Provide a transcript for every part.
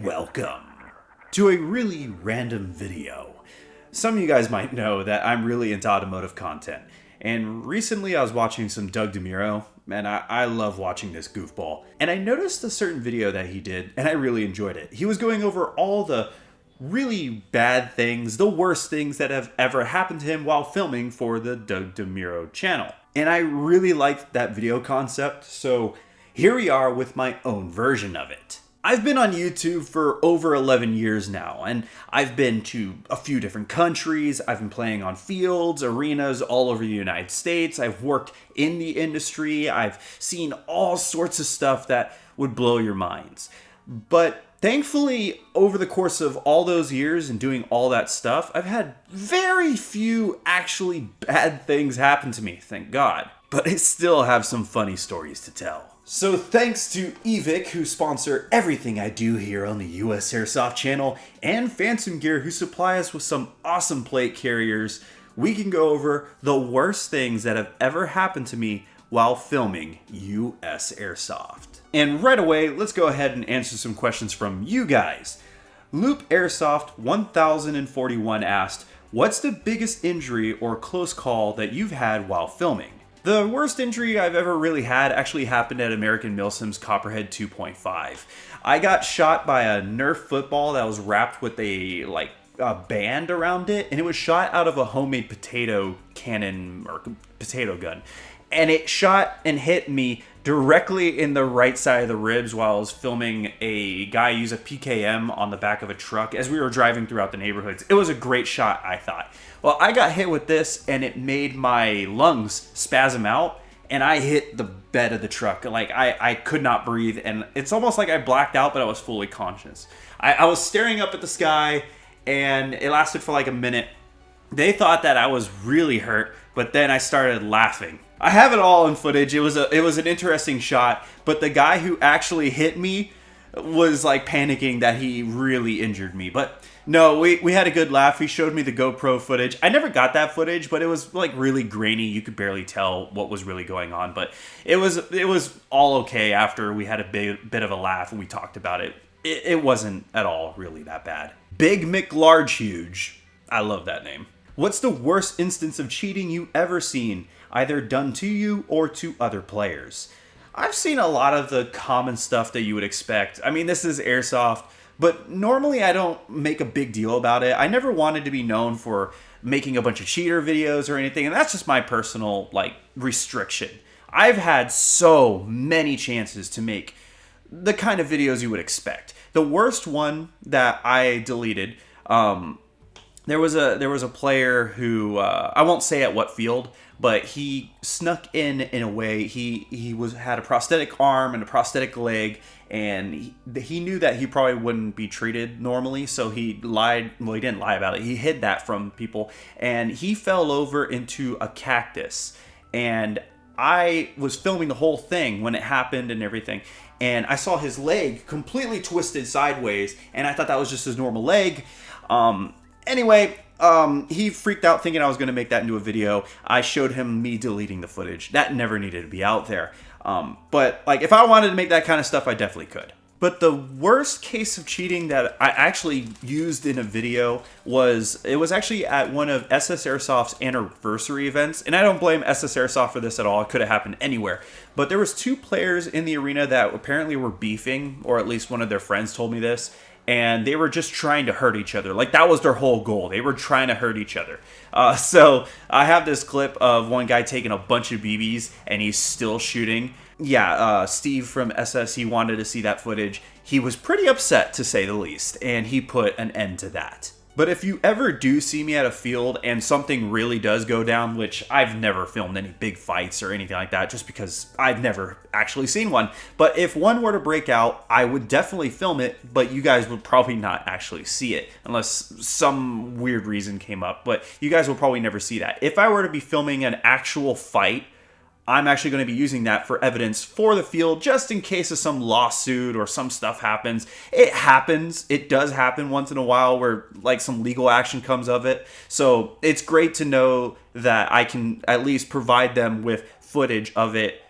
Welcome to a really random video. Some of you guys might know that I'm really into automotive content, and recently I was watching some Doug DeMuro, and I love watching this goofball, and I noticed a certain video that he did, and I really enjoyed it. He was going over all the really bad things, the worst things that have ever happened to him while filming for the Doug DeMuro channel. And I really liked that video concept, so here we are with my own version of it. I've been on YouTube for over 11 years now, and I've been to a few different countries. I've been playing on fields, arenas all over the United States. I've worked in the industry. I've seen all sorts of stuff that would blow your minds. But thankfully, over the course of all those years and doing all that stuff, I've had very few actually bad things happen to me, thank God. But I still have some funny stories to tell. So thanks to Evic, who sponsor everything I do here on the USAirsoft channel, and Phantom Gear, who supply us with some awesome plate carriers, we can go over the worst things that have ever happened to me while filming USAirsoft. And right away, let's go ahead and answer some questions from you guys. Loop Airsoft 1041 asked, what's the biggest injury or close call that you've had while filming? The worst injury I've ever really had actually happened at American Milsim's Copperhead 2.5. I got shot by a Nerf football that was wrapped with a band around it, and it was shot out of a homemade potato cannon or potato gun. And it shot and hit me directly in the right side of the ribs while I was filming a guy use a PKM on the back of a truck as we were driving throughout the neighborhoods. It was a great shot, I thought. Well, I got hit with this and it made my lungs spasm out and I hit the bed of the truck. Like I could not breathe, and it's almost like I blacked out, but I was fully conscious. I was staring up at the sky and it lasted for like a minute. They thought that I was really hurt, but then I started laughing. I have it all in footage. It was an interesting shot, but the guy who actually hit me was like panicking that he really injured me. But no, we had a good laugh. He showed me the GoPro footage. I never got that footage, but it was like really grainy. You could barely tell what was really going on, but it was all okay after we had a bit of a laugh and we talked about it. It wasn't at all really that bad. Big McLarge Huge. I love that name. What's the worst instance of cheating you ever seen, either done to you or to other players? I've seen a lot of the common stuff that you would expect. I mean, this is Airsoft, but normally I don't make a big deal about it. I never wanted to be known for making a bunch of cheater videos or anything, and that's just my personal, restriction. I've had so many chances to make the kind of videos you would expect. The worst one that I deleted, there was a player who I won't say at what field, but he snuck in a way. He had a prosthetic arm and a prosthetic leg, and he knew that he probably wouldn't be treated normally, so he lied. Well, he didn't lie about it. He hid that from people, and he fell over into a cactus. And I was filming the whole thing when it happened and everything, and I saw his leg completely twisted sideways, and I thought that was just his normal leg. Anyway, he freaked out thinking I was going to make that into a video. I showed him me deleting the footage. That never needed to be out there. But if I wanted to make that kind of stuff, I definitely could. But the worst case of cheating that I actually used in a video was actually at one of USAirsoft's anniversary events. And I don't blame USAirsoft for this at all. It could have happened anywhere. But there was two players in the arena that apparently were beefing, or at least one of their friends told me this. And they were just trying to hurt each other. That was their whole goal. They were trying to hurt each other. So I have this clip of one guy taking a bunch of BBs and he's still shooting. Yeah, Steve from SS, he wanted to see that footage. He was pretty upset, to say the least, and he put an end to that. But if you ever do see me at a field and something really does go down, which I've never filmed any big fights or anything like that, just because I've never actually seen one. But if one were to break out, I would definitely film it, but you guys would probably not actually see it unless some weird reason came up. But you guys will probably never see that. If I were to be filming an actual fight, I'm actually going to be using that for evidence for the field, just in case of some lawsuit or some stuff happens. It happens. It does happen once in a while where some legal action comes of it. So it's great to know that I can at least provide them with footage of it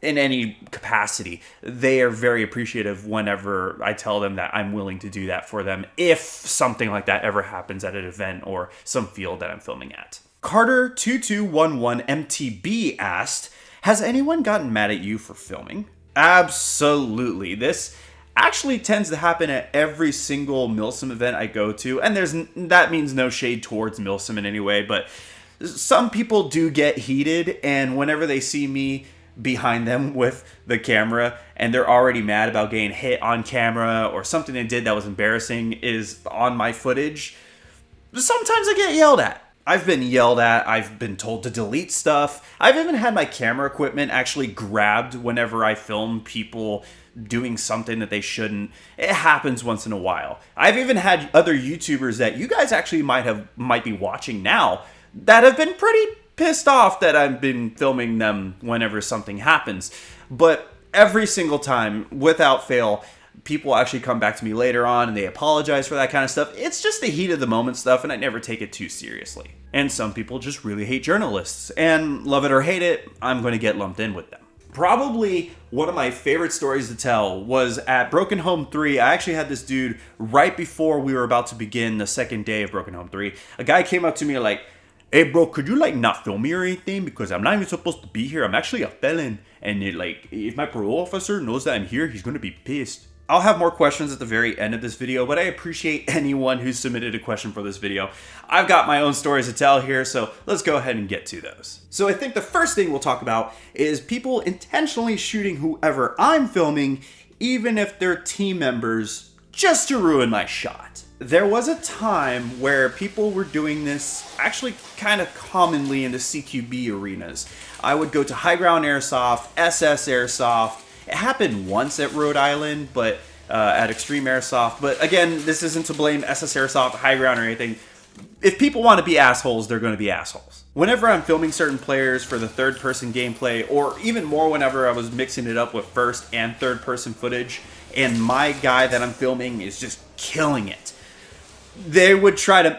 in any capacity, they are very appreciative whenever I tell them that I'm willing to do that for them if something like that ever happens at an event or some field that I'm filming at. Carter2211MTB asked, has anyone gotten mad at you for filming? Absolutely. This actually tends to happen at every single Milsim event I go to, and that means no shade towards Milsim in any way, but some people do get heated, and whenever they see me behind them with the camera and they're already mad about getting hit on camera or something they did that was embarrassing is on my footage, sometimes I get yelled at. I've been yelled at, I've been told to delete stuff. I've even had my camera equipment actually grabbed whenever I film people doing something that they shouldn't. It happens once in a while. I've even had other YouTubers that you guys actually might be watching now that have been pretty pissed off that I've been filming them whenever something happens. But every single time, without fail, people actually come back to me later on and they apologize for that kind of stuff. It's just the heat of the moment stuff, and I never take it too seriously. And some people just really hate journalists, and love it or hate it, I'm going to get lumped in with them. Probably one of my favorite stories to tell was at Broken Home 3. I actually had this dude right before we were about to begin the second day of Broken Home 3. A guy came up to me like, hey bro, could you like not film me or anything? Because I'm not even supposed to be here. I'm actually a felon. And if my parole officer knows that I'm here, he's going to be pissed. I'll have more questions at the very end of this video, but I appreciate anyone who submitted a question for this video. I've got my own stories to tell here, so let's go ahead and get to those. So I think the first thing we'll talk about is people intentionally shooting whoever I'm filming, even if they're team members, just to ruin my shot. There was a time where people were doing this actually kind of commonly in the CQB arenas. I would go to High Ground Airsoft, USAirsoft. It happened once at Rhode Island, but at Extreme Airsoft. But again, this isn't to blame USAirsoft, High Ground, or anything. If people want to be assholes, they're going to be assholes. Whenever I'm filming certain players for the third-person gameplay, or even more whenever I was mixing it up with first and third-person footage, and my guy that I'm filming is just killing it,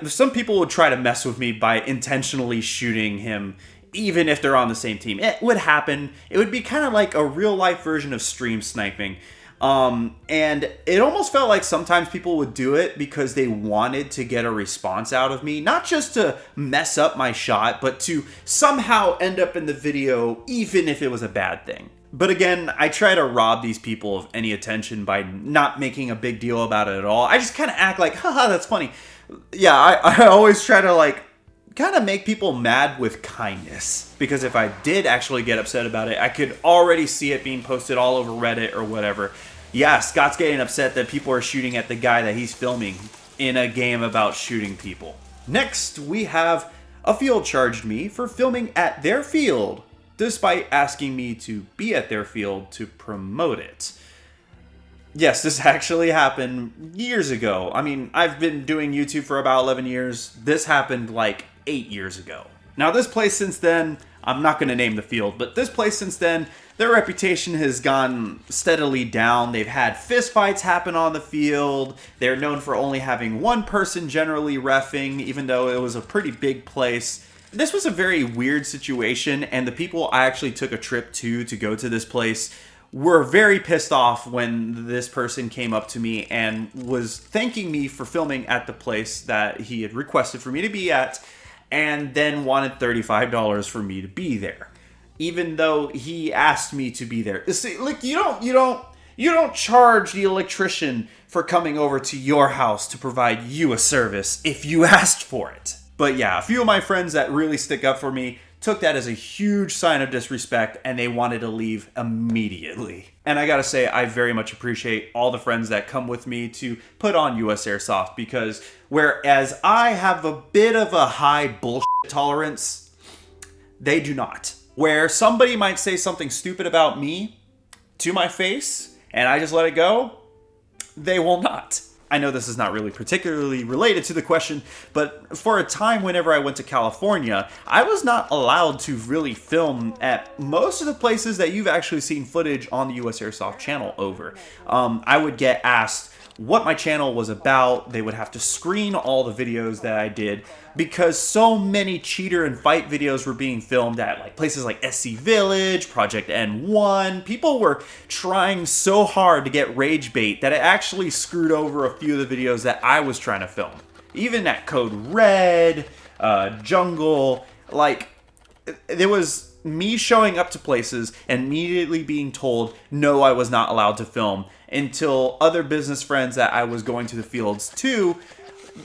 some people would try to mess with me by intentionally shooting him, even if they're on the same team. It would happen. It would be kind of like a real-life version of stream sniping. And it almost felt like sometimes people would do it because they wanted to get a response out of me. Not just to mess up my shot, but to somehow end up in the video, even if it was a bad thing. But again, I try to rob these people of any attention by not making a big deal about it at all. I just kind of act like, haha, that's funny. Yeah, I always try to kind of make people mad with kindness. Because if I did actually get upset about it, I could already see it being posted all over Reddit or whatever. Yeah, Scott's getting upset that people are shooting at the guy that he's filming in a game about shooting people. Next, we have a field charged me for filming at their field, despite asking me to be at their field to promote it. Yes, this actually happened years ago. I mean, I've been doing YouTube for about 11 years. This happened like 8 years ago. Now, this place since then, I'm not going to name the field, but this place since then, their reputation has gone steadily down. They've had fistfights happen on the field. They're known for only having one person generally reffing, even though it was a pretty big place. This was a very weird situation, and the people I actually took a trip to go to this place were very pissed off when this person came up to me and was thanking me for filming at the place that he had requested for me to be at, and then wanted $35 for me to be there, even though he asked me to be there. See, look, you don't charge the electrician for coming over to your house to provide you a service if you asked for it. But yeah, a few of my friends that really stick up for me took that as a huge sign of disrespect, and they wanted to leave immediately. And I gotta say, I very much appreciate all the friends that come with me to put on USAirsoft, because whereas I have a bit of a high bullshit tolerance, they do not. Where somebody might say something stupid about me to my face, and I just let it go, they will not. I know this is not really particularly related to the question, but for a time whenever I went to California, I was not allowed to really film at most of the places that you've actually seen footage on the USAirsoft channel over. I would get asked what my channel was about. They would have to screen all the videos that I did because so many cheater and fight videos were being filmed at like places like SC Village, Project N1. People were trying so hard to get rage bait that it actually screwed over a few of the videos that I was trying to film. Even at Code Red, Jungle, like, there was me showing up to places and immediately being told no, I was not allowed to film, until other business friends that I was going to the fields to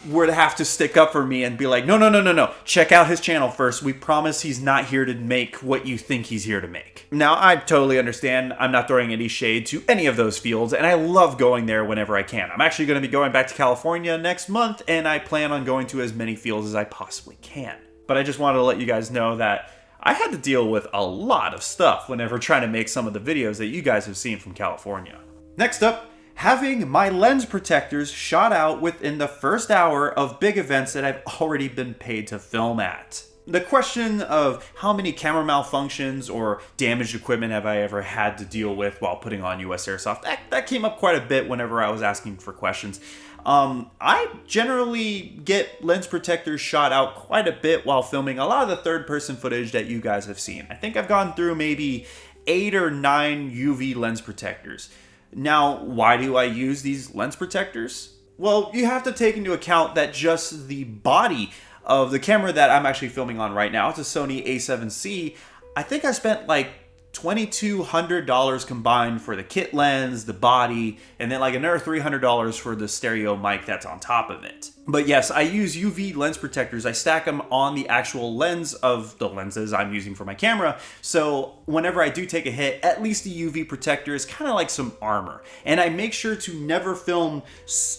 would have to stick up for me and be like, no, check out his channel first. We promise he's not here to make what you think he's here to make. Now, I totally understand. I'm not throwing any shade to any of those fields, and I love going there whenever I can. I'm actually going to be going back to California next month, and I plan on going to as many fields as I possibly can. But I just wanted to let you guys know that I had to deal with a lot of stuff whenever trying to make some of the videos that you guys have seen from California. Next up, having my lens protectors shot out within the first hour of big events that I've already been paid to film at. The question of how many camera malfunctions or damaged equipment have I ever had to deal with while putting on USAirsoft, that came up quite a bit whenever I was asking for questions. I generally get lens protectors shot out quite a bit while filming a lot of the third-person footage that you guys have seen. I think I've gone through maybe 8 or 9 UV lens protectors. Now, why do I use these lens protectors? Well, you have to take into account that just the body of the camera that I'm actually filming on right now, it's a Sony A7C, I think I spent like $2,200 combined for the kit lens, the body, and then like another $300 for the stereo mic that's on top of it. But yes, I use UV lens protectors. I stack them on the actual lens of the lenses I'm using for my camera. So whenever I do take a hit, at least the UV protector is kind of like some armor. And I make sure to never film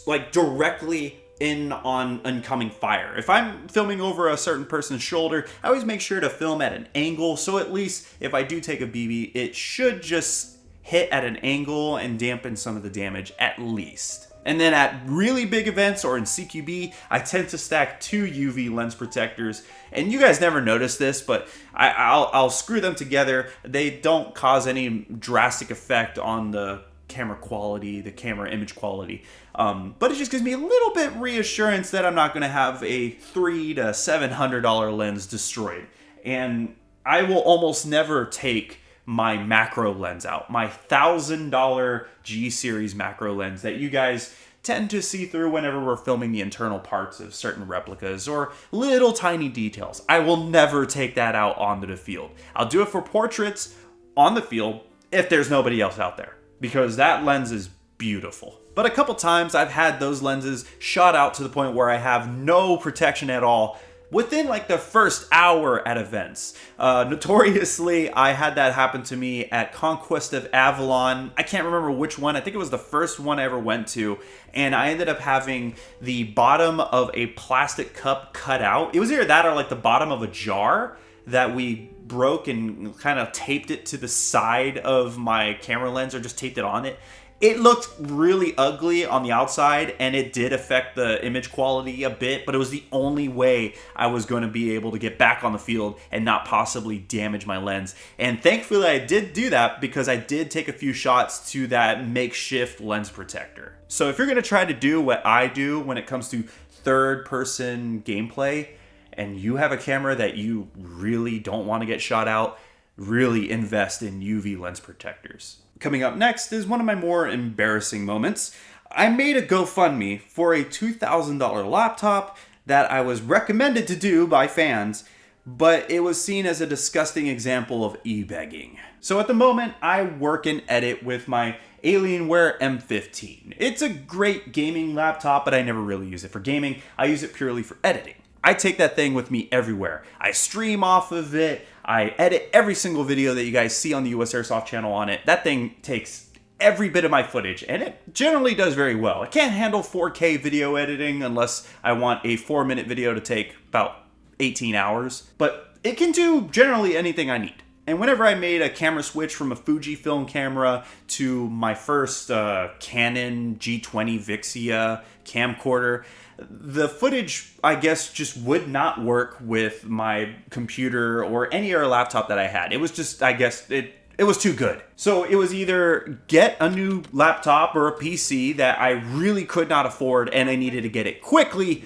like directly in on incoming fire. If I'm filming over a certain person's shoulder, I always make sure to film at an angle, so at least if I do take a BB, it should just hit at an angle and dampen some of the damage at least. And then at really big events or in CQB, I tend to stack 2 UV lens protectors. And you guys never notice this, but I'll screw them together. They don't cause any drastic effect on the camera quality, the camera image quality. But it just gives me a little bit reassurance that I'm not going to have a $300 to $700 lens destroyed. And I will almost never take my macro lens out, my $1,000 G series macro lens that you guys tend to see through whenever we're filming the internal parts of certain replicas or little tiny details. I will never take that out onto the field. I'll do it for portraits on the field if there's nobody else out there, because that lens is beautiful. But a couple times I've had those lenses shot out to the point where I have no protection at all within like the first hour at events. Notoriously, I had that happen to me at Conquest of Avalon. I can't remember which one. I think it was the first one I ever went to. And I ended up having the bottom of a plastic cup cut out. It was either that or like the bottom of a jar that we broke and kind of taped it to the side of my camera lens, or just taped it on it. It looked really ugly on the outside, and it did affect the image quality a bit, but it was the only way I was going to be able to get back on the field and not possibly damage my lens. And thankfully I did do that, because I did take a few shots to that makeshift lens protector. So if you're going to try to do what I do when it comes to third-person gameplay, and you have a camera that you really don't want to get shot out, really invest in UV lens protectors. Coming up next is one of my more embarrassing moments. I made a GoFundMe for a $2,000 laptop that I was recommended to do by fans, but it was seen as a disgusting example of e-begging. So at the moment, I work and edit with my Alienware M15. It's a great gaming laptop, but I never really use it for gaming. I use it purely for editing. I take that thing with me everywhere. I stream off of it. I edit every single video that you guys see on the USAirsoft channel on it. That thing takes every bit of my footage, and it generally does very well. I can't handle 4K video editing unless I want a 4-minute video to take about 18 hours, but it can do generally anything I need. And whenever I made a camera switch from a Fujifilm camera to my first Canon G20 Vixia camcorder, the footage, I guess, just would not work with my computer or any other laptop that I had. It was just, I guess, it It was too good. So it was either get a new laptop or a PC that I really could not afford and I needed to get it quickly,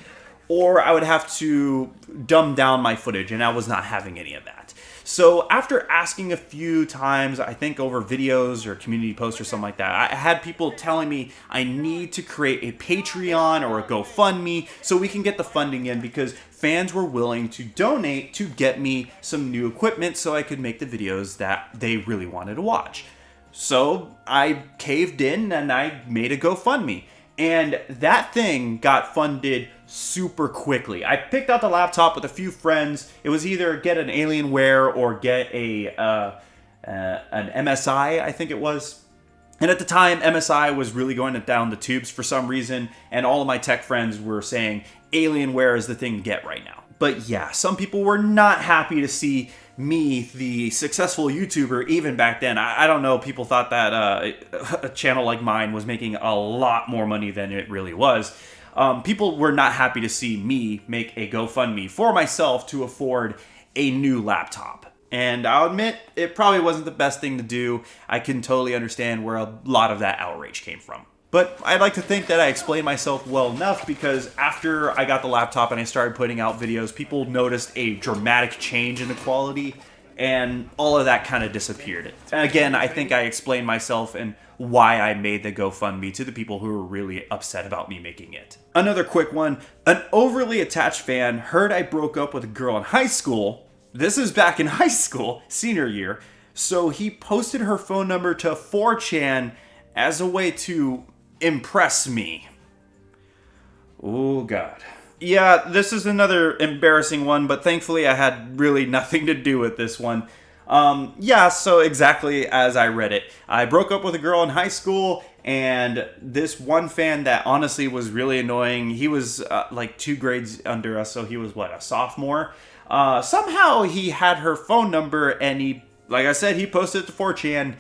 or I would have to dumb down my footage, and I was not having any of that. So after asking a few times, I think over videos or community posts or something like that, I had people telling me I need to create a Patreon or a GoFundMe so we can get the funding in, because fans were willing to donate to get me some new equipment so I could make the videos that they really wanted to watch. So I caved in and I made a GoFundMe. And that thing got funded super quickly. I picked out the laptop with a few friends. It was either get an Alienware or get an MSI, I think it was. And at the time, MSI was really going down the tubes for some reason, and all of my tech friends were saying Alienware is the thing to get right now. But yeah, some people were not happy to see me, the successful YouTuber, even back then. I don't know, people thought that a channel like mine was making a lot more money than it really was. People were not happy to see me make a GoFundMe for myself to afford a new laptop. And I'll admit, it probably wasn't the best thing to do. I can totally understand where a lot of that outrage came from. But I'd like to think that I explained myself well enough, because after I got the laptop and I started putting out videos, people noticed a dramatic change in the quality, and all of that kind of disappeared. And again, I think I explained myself and why I made the GoFundMe to the people who were really upset about me making it. Another quick one. An overly attached fan heard I broke up with a girl in high school. This is back in high school, senior year. So he posted her phone number to 4chan as a way to impress me. Oh God. Yeah, this is another embarrassing one, but thankfully I had really nothing to do with this one. Yeah, so exactly as I read it. I broke up with a girl in high school, and this one fan that honestly was really annoying, he was like 2 grades under us, so he was what, a sophomore? Somehow he had her phone number, and he, like I said, he posted it to 4chan,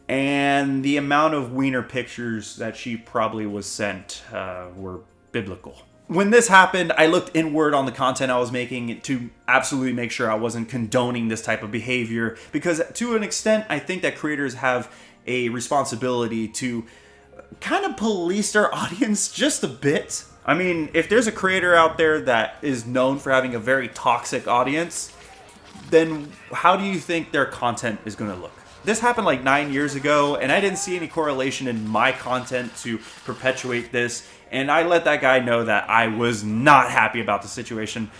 and the amount of wiener pictures that she probably was sent were biblical. When this happened, I looked inward on the content I was making to absolutely make sure I wasn't condoning this type of behavior, because to an extent, I think that creators have a responsibility to kind of police their audience just a bit. I mean, if there's a creator out there that is known for having a very toxic audience, then how do you think their content is going to look? This happened like 9 years ago, and I didn't see any correlation in my content to perpetuate this, and I let that guy know that I was not happy about the situation,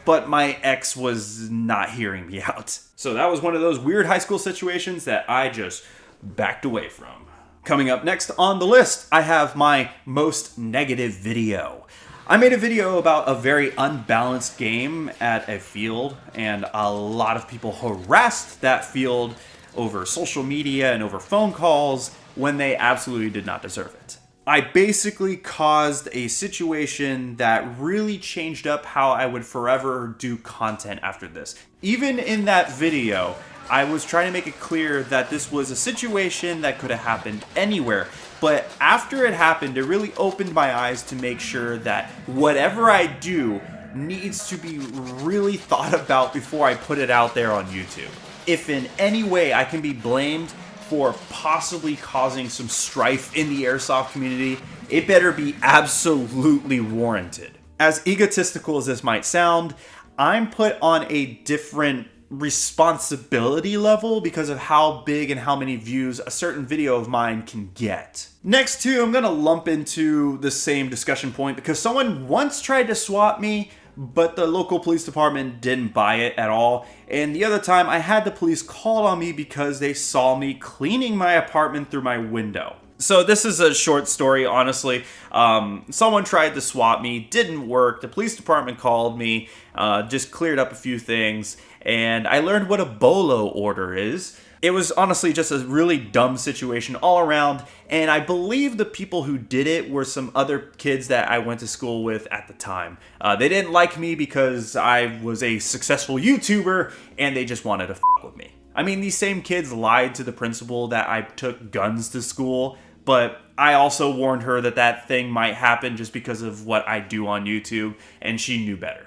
but my ex was not hearing me out. So that was one of those weird high school situations that I just backed away from. Coming up next on the list, I have my most negative video. I made a video about a very unbalanced game at a field, and a lot of people harassed that field over social media and over phone calls when they absolutely did not deserve it. I basically caused a situation that really changed up how I would forever do content after this. Even in that video, I was trying to make it clear that this was a situation that could have happened anywhere. But after it happened, it really opened my eyes to make sure that whatever I do needs to be really thought about before I put it out there on YouTube. If in any way I can be blamed for possibly causing some strife in the airsoft community, it better be absolutely warranted. As egotistical as this might sound, I'm put on a different responsibility level because of how big and how many views a certain video of mine can get. Next too, I'm gonna lump into the same discussion point because someone once tried to swat me, but the local police department didn't buy it at all. And the other time, I had the police called on me because they saw me cleaning my apartment through my window. So this is a short story, honestly. Someone tried to swat me, didn't work. The police department called me, just cleared up a few things, and I learned what a BOLO order is. It was honestly just a really dumb situation all around, and I believe the people who did it were some other kids that I went to school with at the time. They didn't like me because I was a successful YouTuber, and they just wanted to f*** with me. I mean, these same kids lied to the principal that I took guns to school, but I also warned her that that thing might happen just because of what I do on YouTube, and she knew better.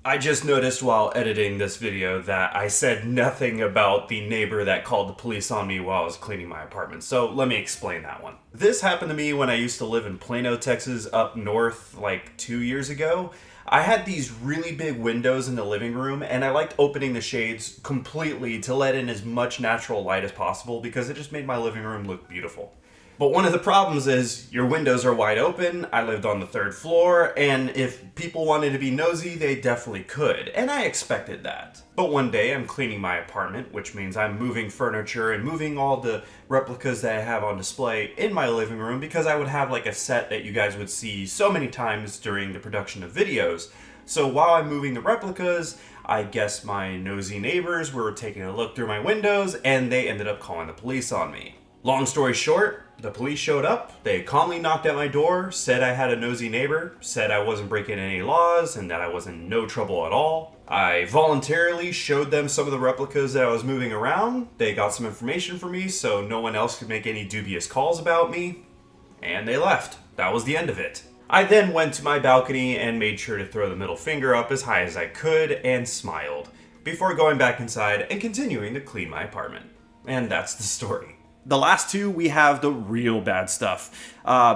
I just noticed while editing this video that I said nothing about the neighbor that called the police on me while I was cleaning my apartment, so let me explain that one. This happened to me when I used to live in Plano, Texas, up north like 2 years ago. I had these really big windows in the living room, and I liked opening the shades completely to let in as much natural light as possible because it just made my living room look beautiful. But one of the problems is your windows are wide open. I lived on the 3rd floor, and if people wanted to be nosy, they definitely could, and I expected that. But one day I'm cleaning my apartment, which means I'm moving furniture and moving all the replicas that I have on display in my living room because I would have like a set that you guys would see so many times during the production of videos. So while I'm moving the replicas, I guess my nosy neighbors were taking a look through my windows, and they ended up calling the police on me. Long story short, the police showed up, they calmly knocked at my door, said I had a nosy neighbor, said I wasn't breaking any laws, and that I was in no trouble at all. I voluntarily showed them some of the replicas that I was moving around. They got some information from me so no one else could make any dubious calls about me, and they left. That was the end of it. I then went to my balcony and made sure to throw the middle finger up as high as I could and smiled, before going back inside and continuing to clean my apartment. And that's the story. The last two, we have the real bad stuff.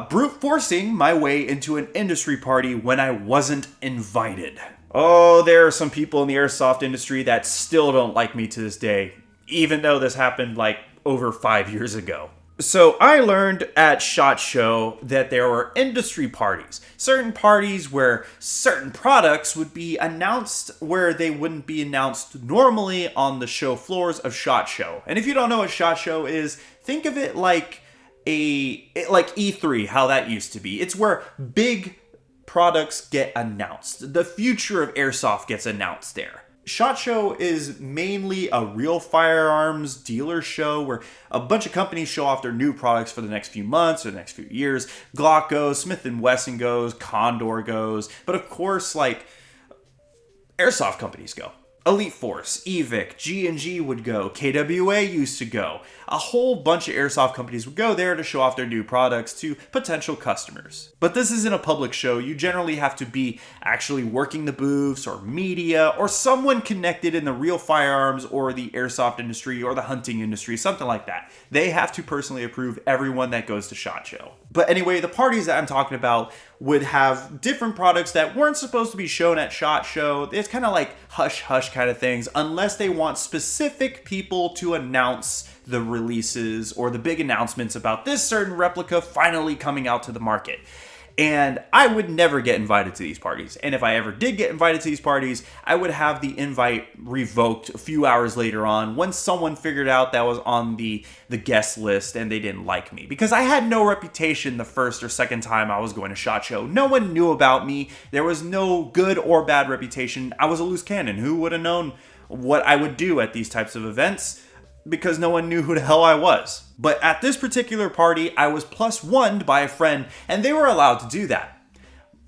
Brute forcing my way into an industry party when I wasn't invited. Oh, there are some people in the airsoft industry that still don't like me to this day, even though this happened like over 5 years ago. So I learned at SHOT Show that there were industry parties, certain parties where certain products would be announced where they wouldn't be announced normally on the show floors of SHOT Show. And if you don't know what SHOT Show is, think of it like like E3, how that used to be. It's where big products get announced. The future of airsoft gets announced there. SHOT Show is mainly a real firearms dealer show where a bunch of companies show off their new products for the next few months or the next few years. Glock goes, Smith & Wesson goes, Condor goes, but of course, like, airsoft companies go. Elite Force, Evic, G&G would go, KWA used to go. A whole bunch of airsoft companies would go there to show off their new products to potential customers. But this isn't a public show. You generally have to be actually working the booths or media or someone connected in the real firearms or the airsoft industry or the hunting industry, something like that. They have to personally approve everyone that goes to SHOT Show. But anyway, the parties that I'm talking about would have different products that weren't supposed to be shown at SHOT Show. It's kind of like hush-hush kind of things, unless they want specific people to announce the releases or the big announcements about this certain replica finally coming out to the market. And I would never get invited to these parties. And if I ever did get invited to these parties, I would have the invite revoked a few hours later on when someone figured out that was on the guest list and they didn't like me. Because I had no reputation the first or second time I was going to SHOT Show. No one knew about me. There was no good or bad reputation. I was a loose cannon. Who would have known what I would do at these types of events? Because no one knew who the hell I was. But at this particular party, I was +1'd by a friend, and they were allowed to do that.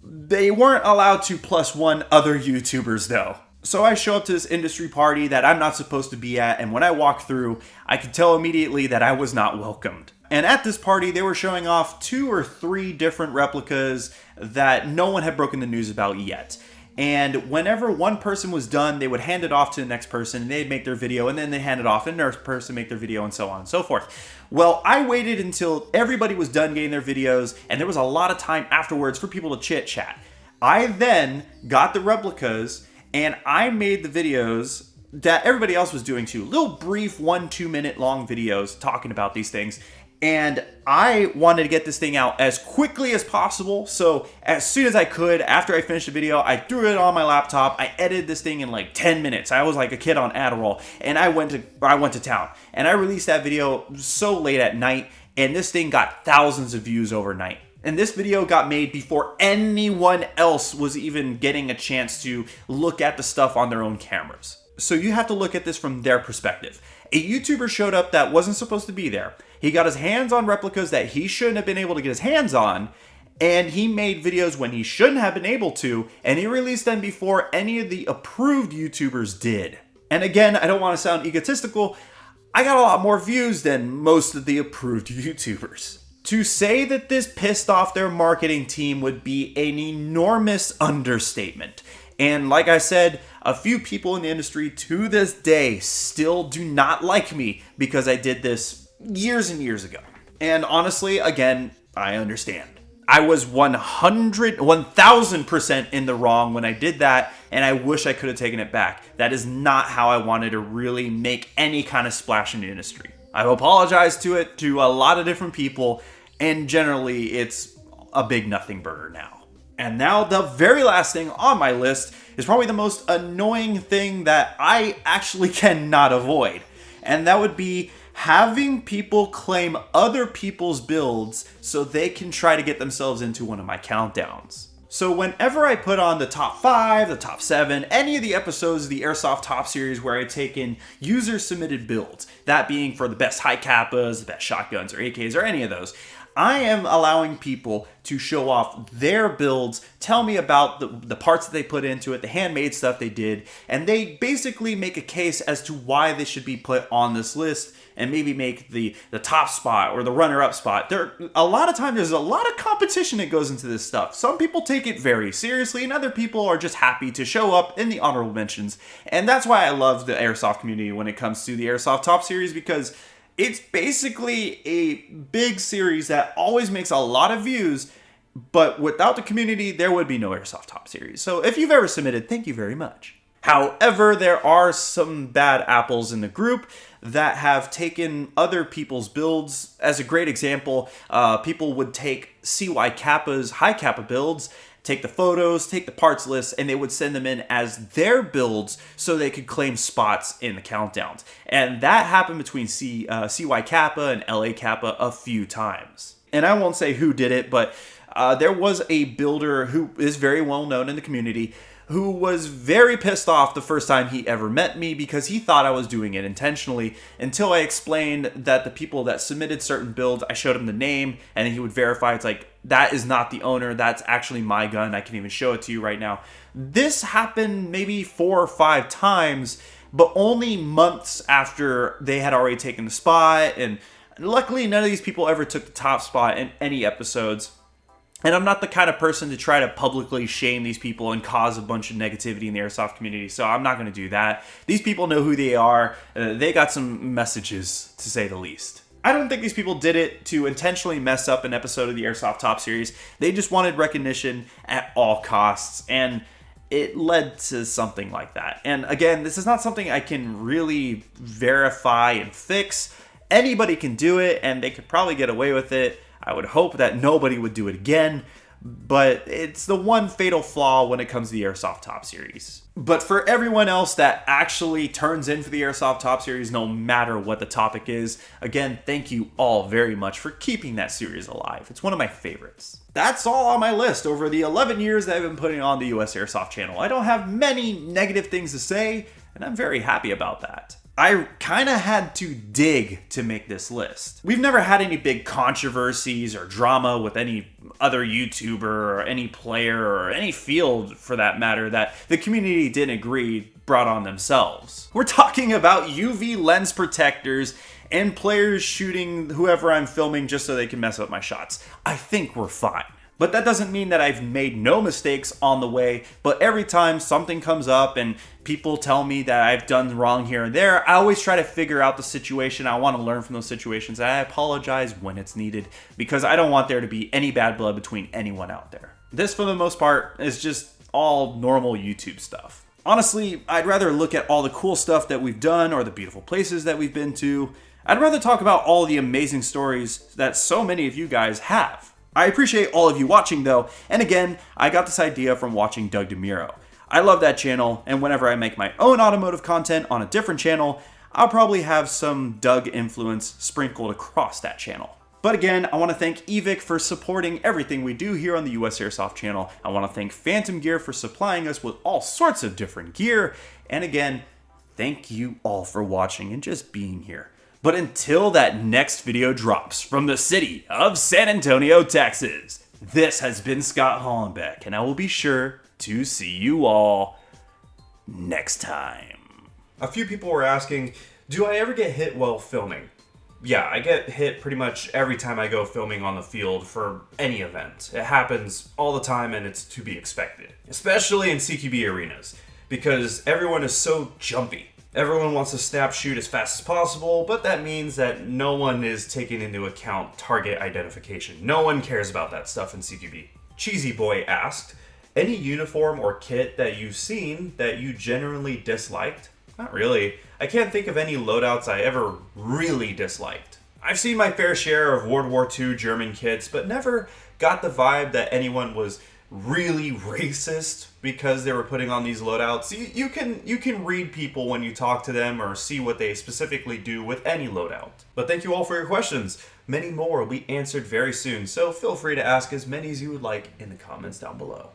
They weren't allowed to +1 other YouTubers, though. So I show up to this industry party that I'm not supposed to be at, and when I walk through, I could tell immediately that I was not welcomed. And at this party, they were showing off 2 or 3 different replicas that no one had broken the news about yet. And whenever one person was done, they would hand it off to the next person, and they'd make their video, and then they hand it off, and the next person make their video, and so on and so forth. Well, I waited until everybody was done getting their videos, and there was a lot of time afterwards for people to chit-chat. I then got the replicas, and I made the videos that everybody else was doing too. Little brief 1-2 minute long videos talking about these things. And I wanted to get this thing out as quickly as possible. So as soon as I could, after I finished the video, I threw it on my laptop. I edited this thing in like 10 minutes. I was like a kid on Adderall, and I went to town. And I released that video so late at night, and this thing got thousands of views overnight. And this video got made before anyone else was even getting a chance to look at the stuff on their own cameras. So you have to look at this from their perspective. A YouTuber showed up that wasn't supposed to be there. He got his hands on replicas that he shouldn't have been able to get his hands on, and he made videos when he shouldn't have been able to, and he released them before any of the approved YouTubers did. And again, I don't want to sound egotistical, I got a lot more views than most of the approved YouTubers. To say that this pissed off their marketing team would be an enormous understatement. And like I said, a few people in the industry to this day still do not like me because I did this years and years ago. And honestly, again, I understand. I was 1000% in the wrong when I did that, and I wish I could have taken it back. That is not how I wanted to really make any kind of splash in the industry. I've apologized to a lot of different people, and generally it's a big nothing burger now. And now the very last thing on my list is probably the most annoying thing that I actually cannot avoid. And that would be having people claim other people's builds so they can try to get themselves into one of my countdowns. So whenever I put on the top 5, the top 7, any of the episodes of the Airsoft Top Series where I take in user-submitted builds, that being for the best high kappas, the best shotguns or AKs or any of those, I am allowing people to show off their builds, tell me about the parts that they put into it, the handmade stuff they did, and they basically make a case as to why they should be put on this list and maybe make the top spot or the runner-up spot. A lot of time there's a lot of competition that goes into this stuff. Some people take it very seriously and other people are just happy to show up in the honorable mentions. And that's why I love the Airsoft community when it comes to the Airsoft Top Series, because it's basically a big series that always makes a lot of views, but without the community, there would be no Airsoft Top Series. So if you've ever submitted, thank you very much. However, there are some bad apples in the group that have taken other people's builds. As a great example, people would take CY Kappa's high kappa builds, take the photos, take the parts lists, and they would send them in as their builds so they could claim spots in the countdowns. And that happened between CY Kappa and LA Kappa a few times. And I won't say who did it, but there was a builder who is very well known in the community who was very pissed off the first time he ever met me because he thought I was doing it intentionally, until I explained that the people that submitted certain builds, I showed him the name and he would verify. It's like, that is not the owner, that's actually my gun. I can even show it to you right now. This happened maybe 4 or 5 times, but only months after they had already taken the spot. And luckily none of these people ever took the top spot in any episodes. And I'm not the kind of person to try to publicly shame these people and cause a bunch of negativity in the Airsoft community, so I'm not going to do that. These people know who they are. They got some messages, to say the least. I don't think these people did it to intentionally mess up an episode of the Airsoft Top Series. They just wanted recognition at all costs, and it led to something like that. And again, this is not something I can really verify and fix. Anybody can do it, and they could probably get away with it. I would hope that nobody would do it again, but it's the one fatal flaw when it comes to the Airsoft Top Series. But for everyone else that actually turns in for the Airsoft Top Series, no matter what the topic is, again, thank you all very much for keeping that series alive. It's one of my favorites. That's all on my list over the 11 years that I've been putting on the US Airsoft channel. I don't have many negative things to say, and I'm very happy about that. I kind of had to dig to make this list. We've never had any big controversies or drama with any other YouTuber or any player or any field, for that matter, that the community didn't agree brought on themselves. We're talking about UV lens protectors and players shooting whoever I'm filming just so they can mess up my shots. I think we're fine. But that doesn't mean that I've made no mistakes on the way, but every time something comes up and people tell me that I've done wrong here and there, I always try to figure out the situation. I want to learn from those situations, and I apologize when it's needed, because I don't want there to be any bad blood between anyone out there. This, for the most part, is just all normal YouTube stuff. Honestly, I'd rather look at all the cool stuff that we've done or the beautiful places that we've been to. I'd rather talk about all the amazing stories that so many of you guys have. I appreciate all of you watching though, and again, I got this idea from watching Doug DeMuro. I love that channel, and whenever I make my own automotive content on a different channel, I'll probably have some Doug influence sprinkled across that channel. But again, I want to thank Evic for supporting everything we do here on the US Airsoft channel. I want to thank Phantom Gear for supplying us with all sorts of different gear, and again, thank you all for watching and just being here. But until that next video drops from the city of San Antonio, Texas, this has been Scott Hollenbeck, and I will be sure to see you all next time. A few people were asking, do I ever get hit while filming? Yeah, I get hit pretty much every time I go filming on the field for any event. It happens all the time and it's to be expected. Especially in CQB arenas, because everyone is so jumpy. Everyone wants to snap shoot as fast as possible, but that means that no one is taking into account target identification. No one cares about that stuff in CQB. Cheesy Boy asked, any uniform or kit that you've seen that you generally disliked? Not really. I can't think of any loadouts I ever really disliked. I've seen my fair share of World War II German kits, but never got the vibe that anyone was really racist because they were putting on these loadouts. You can read people when you talk to them or see what they specifically do with any loadout. But thank you all for your questions. Many more will be answered very soon, so feel free to ask as many as you would like in the comments down below.